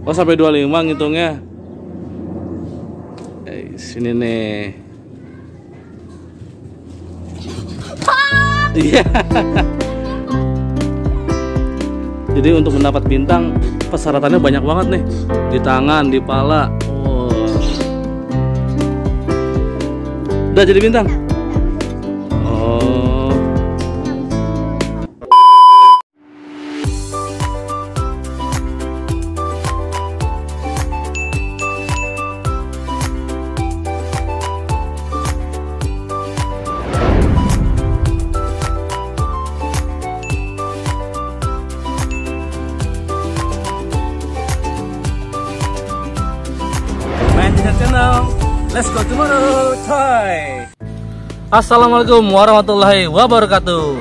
Oh, sampai 25 ngitungnya. Sini nih. Iya. Jadi untuk mendapat bintang persyaratannya banyak banget nih. Di tangan, di pala. Wow. Udah jadi bintang? Oh. Channel, let's go tomorrow, toy. Assalamualaikum warahmatullahi wabarakatuh.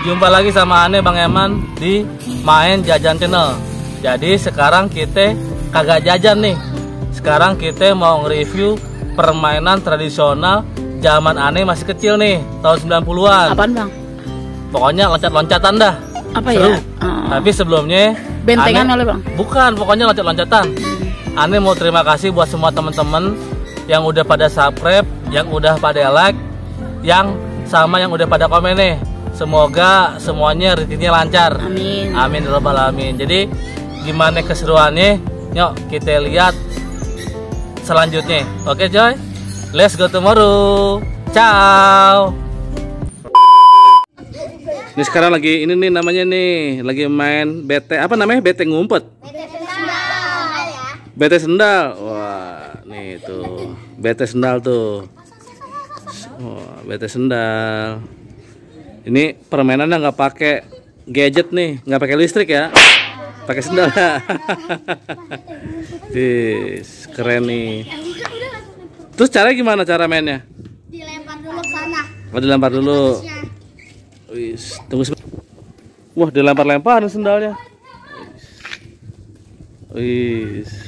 Jumpa lagi sama Ane Bang Eman di Main Jajan Channel. Jadi sekarang kita kagak jajan nih. Sekarang kita mau nge-review permainan tradisional zaman Ane masih kecil nih, tahun 90-an. Apaan Bang? Pokoknya loncat-loncatan dah. Apa seru. Ya? Tapi sebelumnya bentengan oleh Bang? Bukan, pokoknya loncat-loncatan. Ane mau terima kasih buat semua teman-teman yang udah pada subscribe, yang udah pada like, yang udah pada komen nih. Semoga semuanya rezekinya lancar. Amin. Amin ya rabbal alamin. Jadi gimana keseruannya? Yuk kita lihat selanjutnya. Oke coy, let's go tomorrow. Ciao. Ini sekarang lagi ini nih namanya nih, lagi main bete apa namanya? Bete ngumpet. Bete sendal. Wah, nih tuh. Bete sendal tuh. Wah, bete sendal. Ini permainannya nggak pakai gadget nih, nggak pakai listrik ya. Pakai sendal. Keren nih. Terus caranya gimana cara mainnya? Dilempar dulu ke sana. Oh, dilempar dulu. Wis, tunggu sebentar. Wah, dilempar-lempar sendalnya. Wis.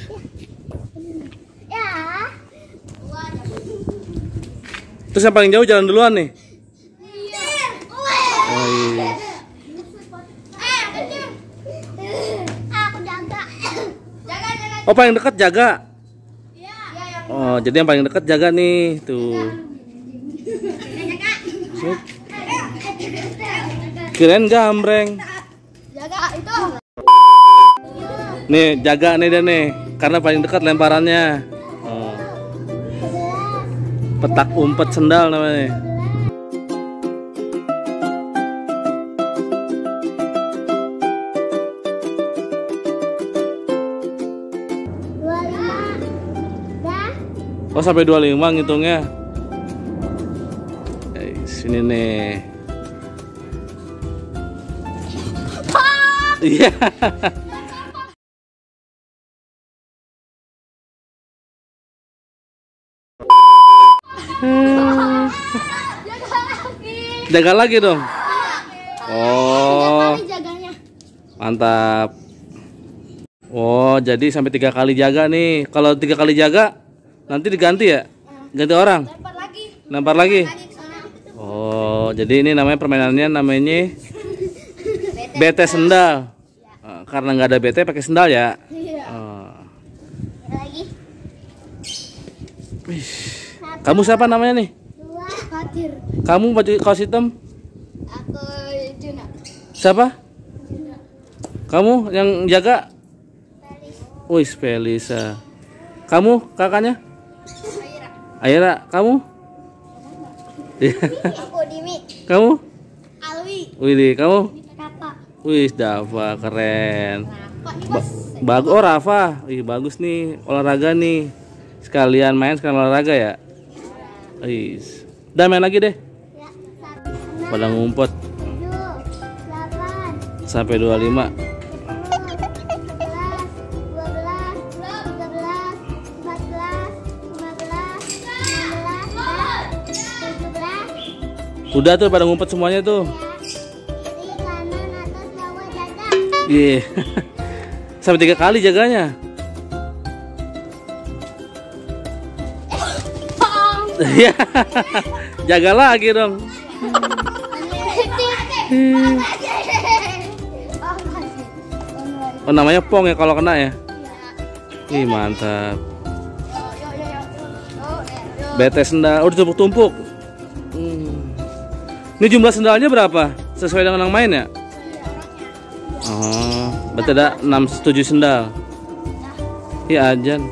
Terus yang paling jauh jalan duluan nih. Oh, iya. Oh, paling dekat jaga. Oh, jadi yang paling dekat jaga nih, tuh. Kirain gambreng. Jaga itu. Nih, jaga nih dan nih, karena paling dekat lemparannya. Petak umpet sendal namanya. Oh, sampai 25 ngitungnya. Sini nih. Iya. Jaga lagi dong. Oh, mantap. Oh, jadi sampai 3 kali jaga nih. Kalau 3 kali jaga nanti diganti ya, ganti orang. Lempar lagi. Oh, jadi ini namanya permainannya namanya bete sendal. Karena nggak ada bete pakai sendal ya. Kamu siapa namanya nih? Fatir. Kamu baju kaos hitam? Aku Juna. Siapa? Juna. Kamu yang jaga? Wih, Felisa. Kamu kakaknya? Aira. Kamu? Aku Dimi. Kamu? Alwi. Wih, kamu? Rafa. Wih, Dava, keren. Bagus, oh Rafa. Wih, bagus nih olahraga nih. Sekalian main, sekalian olahraga ya. Wih, udah main lagi deh. Pada ngumpet. 7, 8, sampai 25. 10, 11, 12, 13, 14, 15, 16, 17. Udah tuh pada ngumpet semuanya tuh. Kiri, kanan, atas, bawah, jaga. Iya. Sampai 3 kali jaganya. Iya. Jaga lagi dong. Oh, namanya pong ya kalau kena ya. Ih, mantap. BT sendal, udah tumpuk-tumpuk. Ini jumlah sendalnya berapa? Sesuai dengan yang main ya? Oh, berarti ada 6-7 sendal. Iya, ajan.